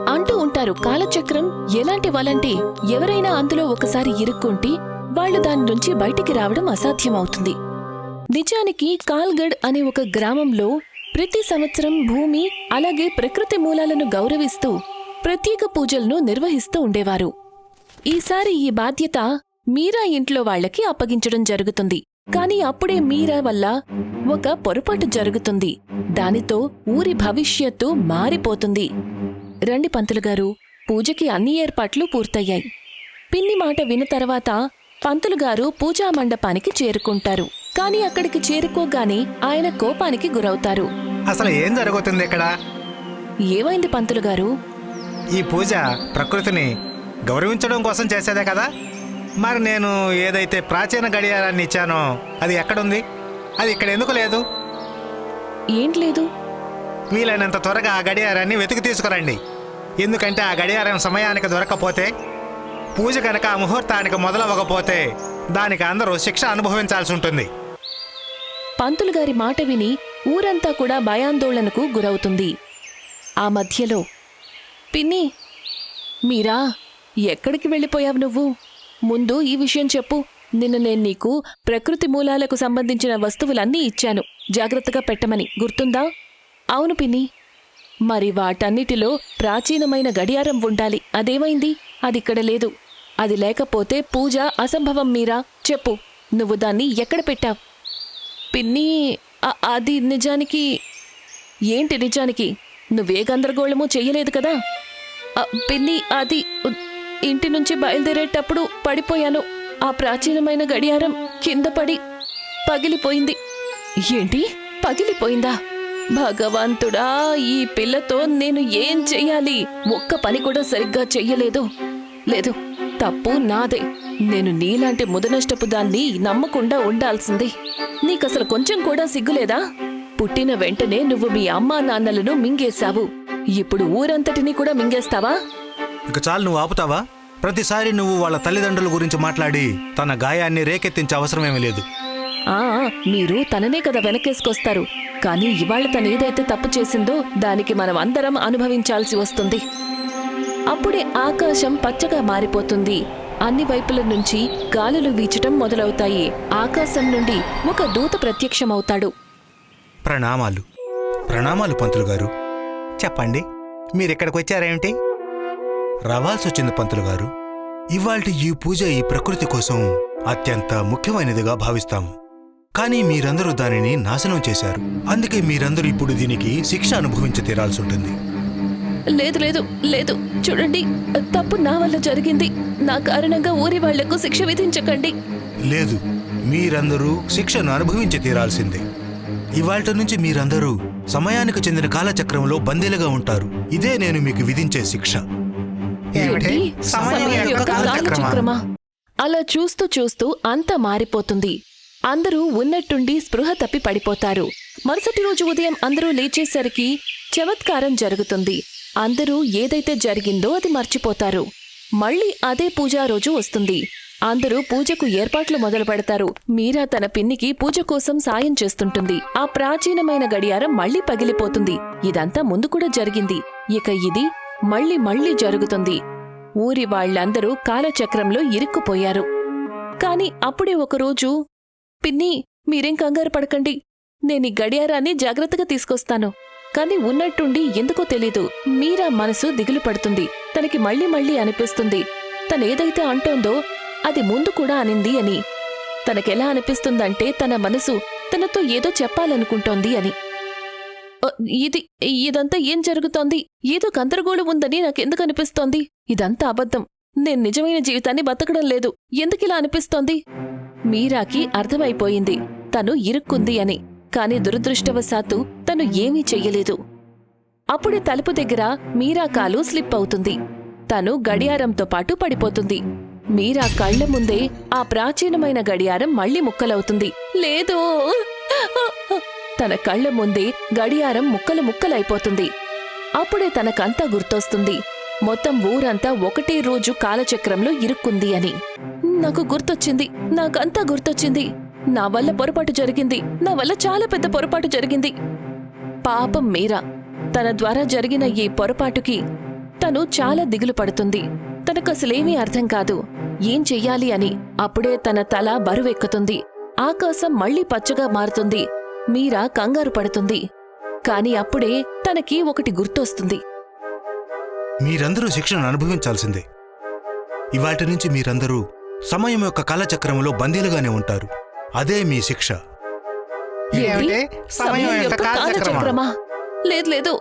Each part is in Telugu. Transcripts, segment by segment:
అంటూ ఉంటారు. కాలచక్రం ఎలాంటి వలంటే ఎవరైనా అందులో ఒకసారి ఇరుక్కుంటే వాళ్లు దాని నుంచి బయటికి రావడం అసాధ్యమవుతుంది. నిజానికి కాల్గఢ్ అనే ఒక గ్రామంలో ప్రతి సంవత్సరం భూమి అలాగే ప్రకృతి మూలాలను గౌరవిస్తూ ప్రత్యేక పూజలను నిర్వహిస్తూ ఉండేవారు. ఈసారి ఈ బాధ్యత మీరా ఇంట్లో వాళ్లకి అప్పగించడం జరుగుతుంది. కాని అప్పుడే మీరా వల్ల ఒక పొరపాటు జరుగుతుంది. దానితో ఊరి భవిష్యత్తు మారిపోతుంది. రండి పంతులుగారు, పూజకి అన్ని ఏర్పాట్లు పూర్తయ్యాయి. పిన్ని మాట విన్న తర్వాత పంతులుగారు పూజా మండపానికి చేరుకుంటారు. కాని అక్కడికి చేరుకోగానే ఆయన కోపానికి గురవుతారు. అసలు ఏం జరుగుతుంది ఇక్కడ? ఏమైంది పంతులుగారు? ఈ పూజ ప్రకృతిని గౌరవించడం కోసం చేసేదే కదా. మరి నేను ఏదైతే ప్రాచీన గడియారాన్ని ఇచ్చానో అది ఎక్కడుంది? అది ఇక్కడ ఎందుకు లేదు? ఏంటి లేదు? వీలైనంత త్వరగా ఆ గడియారాన్ని వెతికి తీసుకురండి. ఎందుకంటే ఆ గడియారం సమయానికి దొరకకపోతే, పూజ కనుక ఆ ముహూర్తానికి మొదలవ్వకపోతే దానికి అందరూ శిక్ష అనుభవించాల్సి ఉంటుంది. పంతులుగారి మాట విని ఊరంతా కూడా భయాందోళనకు గురవుతుంది. ఆ మధ్యలో, పిన్ని, మీరా, ఎక్కడికి వెళ్ళిపోయావు నువ్వు? ముందు ఈ విషయం చెప్పు. నిన్న నేను నీకు ప్రకృతి మూలాలకు సంబంధించిన వస్తువులన్నీ ఇచ్చాను, జాగ్రత్తగా పెట్టమని, గుర్తుందా? అవును పిన్ని. మరి వాటన్నిటిలో ప్రాచీనమైన గడియారం ఉండాలి. అదేమైంది? అదిక్కడ లేదు. అది లేకపోతే పూజ అసంభవం. మీరా, చెప్పు, నువ్వు దాన్ని ఎక్కడ పెట్టావు? పిన్ని, అది నిజానికి... ఏంటి నిజానికి? నువ్వే గందరగోళమూ చెయ్యలేదు కదా? పిన్ని, అది ఇంటి నుంచి బయలుదేరేటప్పుడు పడిపోయాను. ఆ ప్రాచీనమైన గడియారం కింద పడి పగిలిపోయింది. ఏంటి? పగిలిపోయిందా? భగవంతుడా, ఈ పిల్లతో నేను ఏం చెయ్యాలి? ఒక్క పని కూడా సరిగ్గా చెయ్యలేదు. లేదు, తప్పు నాదే. నేను నీలాంటి ముదనష్టపు దాన్ని నమ్మకుండా ఉండాల్సింది. నీకసలు కొంచెం కూడా సిగ్గులేదా? పుట్టిన వెంటనే నువ్వు మీ అమ్మా నాన్నలను మింగేశావు. ఇప్పుడు ఊరంతటినీ కూడా మింగేస్తావా? ఇక చాలు, నువ్వు ఆపుతావా? ప్రతిసారి నువ్వు వాళ్ళ తల్లిదండ్రుల గురించి మాట్లాడి తన గాయాన్ని రేకెత్తించే అవసరమేమీ లేదు. మీరు తననే కదా వెనకేసుకొస్తారు. కానీ ఇవాళ తనేదైతే తప్పు చేసిందో దానికి మనం అందరం అనుభవించాల్సి వస్తుంది. అప్పుడే ఆకాశం పచ్చగా మారిపోతుంది. అన్ని వైపుల నుంచి గాలులు వీచటం మొదలవుతాయి. ఆకాశం నుండి ఒక దూత ప్రత్యక్షమవుతాడు. ప్రణామాలు. ప్రణామాలు పంతులు గారు. చెప్పండి, మీరిక్కడికి వచ్చారేమిటి? రావాల్సొచ్చింది పంతులు గారు. ఇవాల్టి ఈ పూజ ఈ ప్రకృతి కోసం అత్యంత ముఖ్యమైనదిగా భావిస్తాము. కానీ మీరందరూ దానిని నాశనం చేశారు. అందుకే మీరందరూ ఇప్పుడు దీనికి శిక్ష అనుభవించి తీరాల్సి ఉంటుంది. లేదు లేదు లేదు, చూడండి, తప్పు నా వల్ల జరిగింది. నా కారణంగా ఊరి వాళ్లకు శిక్ష విధించకండి. లేదు, మీరందరూ శిక్షను అనుభవించి తీరాల్సిందే. ఇవాల్టి నుంచి మీరందరూ సమయానికి చెందిన కాలచక్రంలో బందీలుగా ఉంటారు. ఇదే నేను మీకు విధించే శిక్ష. కాలచక్రమా? అలా చూస్తూ చూస్తూ అంతా మారిపోతుంది. అందరూ ఉన్నట్టుండి స్పృహ తప్పి పడిపోతారు. మరుసటి రోజు ఉదయం అందరూ లేచేసరికి చమత్కారం జరుగుతుంది. అందరూ ఏదైతే జరిగిందో అది మర్చిపోతారు. మళ్లీ అదే పూజా రోజు వస్తుంది. అందరూ పూజకు ఏర్పాట్లు మొదలు పెడతారు. మీరా తన పిన్నికి పూజ కోసం సాయం చేస్తుంటుంది. ఆ ప్రాచీనమైన గడియారం మళ్లీ పగిలిపోతుంది. ఇదంతా ముందు కూడా జరిగింది. ఇక ఇది మళ్లీ జరుగుతుంది. ఊరి వాళ్లందరూ కాలచక్రంలో ఇరుక్కుపోయారు. కాని అప్పుడే ఒకరోజు, పిన్ని, మీరేం కంగారు పడకండి, నేనీ గడియారాన్ని జాగ్రత్తగా తీసుకొస్తాను. కాని ఉన్నట్టుండి ఎందుకో తెలీదు మీరా మనసు దిగులు పడుతుంది. తనకి మళ్లీ అనిపిస్తుంది తనేదైతే అంటోందో అది ముందు కూడా అనింది అని. తనకెలా అనిపిస్తుందంటే తన మనసు తనతో ఏదో చెప్పాలనుకుంటోంది అని. ఇదంతా ఏం జరుగుతోంది? ఏదో గందరగోళం ఉందని నాకెందుకు అనిపిస్తోంది? ఇదంతా అబద్ధం. నేను నిజమైన జీవితాన్ని బతకడం లేదు. ఎందుకిలా అనిపిస్తోంది? మీరాకి అర్థమైపోయింది తను ఇరుక్కుంది అని. కాని దురదృష్టవశాత్తు తను ఏమీ చెయ్యలేదు. అప్పుడే తలుపు దగ్గర మీరా కాలు స్లిప్ అవుతుంది. తను గడియారంతో పాటు పడిపోతుంది. మీరా కళ్ల ముందే ఆ ప్రాచీనమైన గడియారం మళ్లీ ముక్కలవుతుంది. లేదు, తన కళ్ల ముందే గడియారం ముక్కలైపోతుంది. అప్పుడే తనకంతా గుర్తొస్తుంది మొత్తం ఊరంతా ఒకటే రోజు కాలచక్రంలో ఇరుక్కుంది అని. నాకంతా గుర్తొచ్చింది. నా వల్ల పొరపాటు జరిగింది. నా వల్ల చాలా పెద్ద పొరపాటు జరిగింది. పాపం మీరా, తన ద్వారా జరిగిన ఈ పొరపాటుకి తను చాలా దిగులు పడుతుంది. తనకసలేమీ అర్థం కాదు ఏం చెయ్యాలి అని. అప్పుడే తన తల బరువెక్కుతుంది. ఆకాశం మళ్లీ పచ్చగా మారుతుంది. మీరా కంగారు పడుతుంది. కాని అప్పుడే తనకి ఒకటి గుర్తొస్తుంది. మీరందరూ శిక్షను అనుభవించాల్సిందే. ఇవాటి నుంచి మీరందరూ సమయం యొక్క కాలచక్రంలో బందీలుగానే ఉంటారు. అదే మీ శిక్ష. ఏంటి? సమయం యొక్క కాలచక్రమా? లేదు,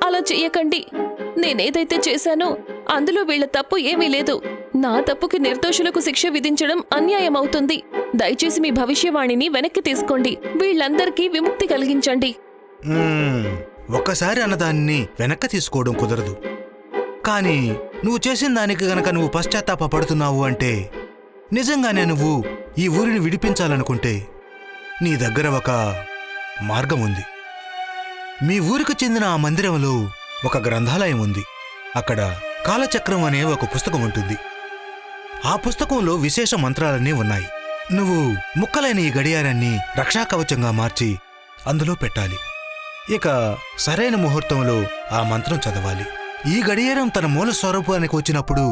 అలా చెయ్యకండి. నేనేదైతే చేశానో అందులో వీళ్ల తప్పు ఏమీ లేదు. నా తప్పుకి నిర్దోషులకు శిక్ష విధించడం అన్యాయమవుతుంది. దయచేసి మీ భవిష్యవాణిని వెనక్కి తీసుకోండి. వీళ్లందరికీ విముక్తి కలిగించండి. ఒక్కసారి అన్నదాన్ని వెనక్కి తీసుకోవడం కుదరదు. కానీ నువ్వు చేసిన దానికి గనక నువ్వు పశ్చాత్తాపడుతున్నావు అంటే, నిజంగానే నువ్వు ఈ ఊరిని విడిపించాలనుకుంటే నీ దగ్గర ఒక మార్గం ఉంది. మీ ఊరికి చెందిన ఆ మందిరంలో ఒక గ్రంథాలయం ఉంది. అక్కడ కాలచక్రం అనే ఒక పుస్తకం ఉంటుంది. ఆ పుస్తకంలో విశేష మంత్రాలన్నీ ఉన్నాయి. నువ్వు ముక్కలైన ఈ గడియారాన్ని రక్షాకవచంగా మార్చి అందులో పెట్టాలి. ఇక సరైన ముహూర్తంలో ఆ మంత్రం చదవాలి. ఈ గడియారం తన మూల స్వరూపానికి వచ్చినప్పుడు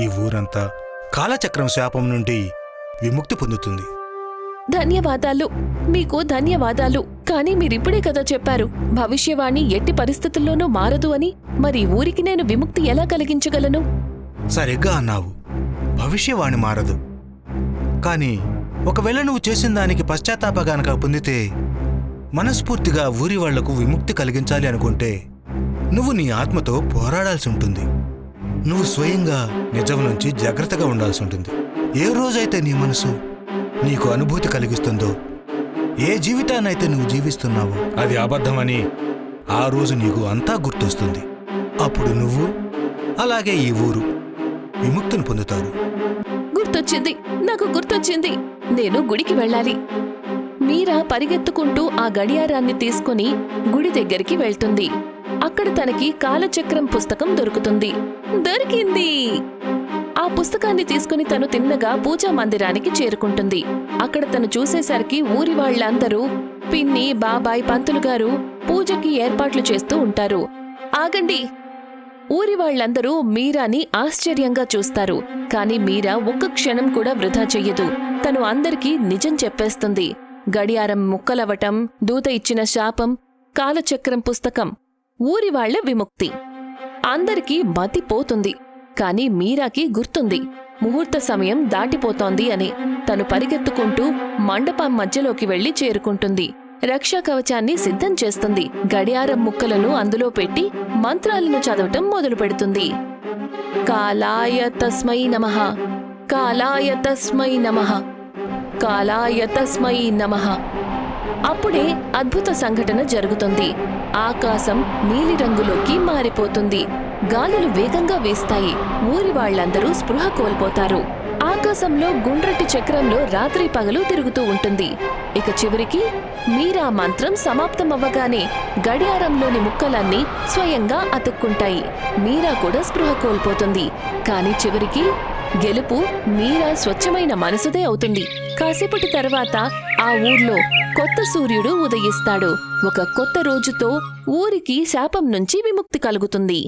ఈ ఊరంతా కాలచక్రం శాపం నుండి విముక్తి పొందుతుంది. ధన్యవాదాలు, మీకు ధన్యవాదాలు. కానీ మీరిప్పుడే కదా చెప్పారు భవిష్యవాణి ఎట్టి పరిస్థితుల్లోనూ మారదు అని. మరి ఊరికి నేను విముక్తి ఎలా కలిగించగలను? సరిగ్గా అన్నావు. భవిష్యవాణి మారదు. కాని ఒకవేళ నువ్వు చేసిన దానికి పశ్చాత్తాపగానక పొందితే, మనస్ఫూర్తిగా ఊరి వాళ్లకు విముక్తి కలిగించాలి అనుకుంటే నువ్వు నీ ఆత్మతో పోరాడాల్సి ఉంటుంది. నువ్వు స్వయంగా నిజం నుంచి జాగ్రత్తగా ఉండాల్సి ఉంటుంది. ఏ రోజైతే నీ మనసు నీకు అనుభూతి కలిగిస్తుందో, ఏ జీవితాన్నైతే నువ్వు జీవిస్తున్నావో అది అబద్ధమని ఆ రోజు నీకు అంతా గుర్తొస్తుంది. అప్పుడు నువ్వు అలాగే ఈ ఊరు విముక్తిని పొందుతారు. గుర్తొచ్చింది, నాకు గుర్తొచ్చింది. నేను గుడికి వెళ్ళాలి. మీరా పరిగెత్తుకుంటూ ఆ గడియారాన్ని తీసుకుని గుడి దగ్గరికి వెళ్తుంది. అక్కడ తనకి కాలచక్రం పుస్తకం దొరుకుతుంది. దొరికింది! ఆ పుస్తకాన్ని తీసుకుని తను తిన్నగా పూజా మందిరానికి చేరుకుంటుంది. అక్కడ తను చూసేసరికి ఊరి వాళ్ళందరూ, పిన్ని, బాబాయ్, పంతులు గారు పూజకి ఏర్పాట్లు చేస్తూ ఉంటారు. ఆగండి! ఊరి వాళ్ళందరూ మీరాని ఆశ్చర్యంగా చూస్తారు. కాని మీరా ఒక్క క్షణం కూడా వృధా చెయ్యదు. తను అందరికీ నిజం చెప్పేస్తుంది. గడియారం ముక్కలవటం, దూత ఇచ్చిన శాపం, కాలచక్రం పుస్తకం, ఊరివాళ్ల విముక్తి. అందరికీ మతిపోతుంది. కాని మీరాకి గుర్తుంది ముహూర్త సమయం దాటిపోతోంది అని. తను పరిగెత్తుకుంటూ మండపం మధ్యలోకి వెళ్లి చేరుకుంటుంది. రక్షా కవచాన్ని సిద్ధం చేస్తుంది. గడియారం ముక్కలను అందులో పెట్టి మంత్రాలను చదవటం మొదలు పెడుతుంది. కాలాయ తస్మై నమః, కాలాయ తస్మై నమః, కాలాయ తస్మై నమః. అప్పుడే అద్భుత సంఘటన జరుగుతుంది. ఆకాశం నీలిరంగులోకి మారిపోతుంది. గాలులు వేగంగా వీస్తాయి. ఊరి వాళ్లందరూ స్పృహ కోల్పోతారు. ఆకాశంలో గుండ్రటి చక్రంలో రాత్రి పగలు తిరుగుతూ ఉంటుంది. ఇక చివరికి మీరా మంత్రం సమాప్తమవ్వగానే గడియారంలోని ముక్కలన్నీ స్వయంగా అతుక్కుంటాయి. మీరా కూడా స్పృహ కోల్పోతుంది. కాని చివరికి గెలుపు మీరా స్వచ్ఛమైన మనసుదే అవుతుంది. కాసేపటి తర్వాత ఆ ఊర్లో కొత్త సూర్యుడు ఉదయిస్తాడు. ఒక కొత్త రోజుతో ఊరికి శాపం నుంచి విముక్తి కలుగుతుంది.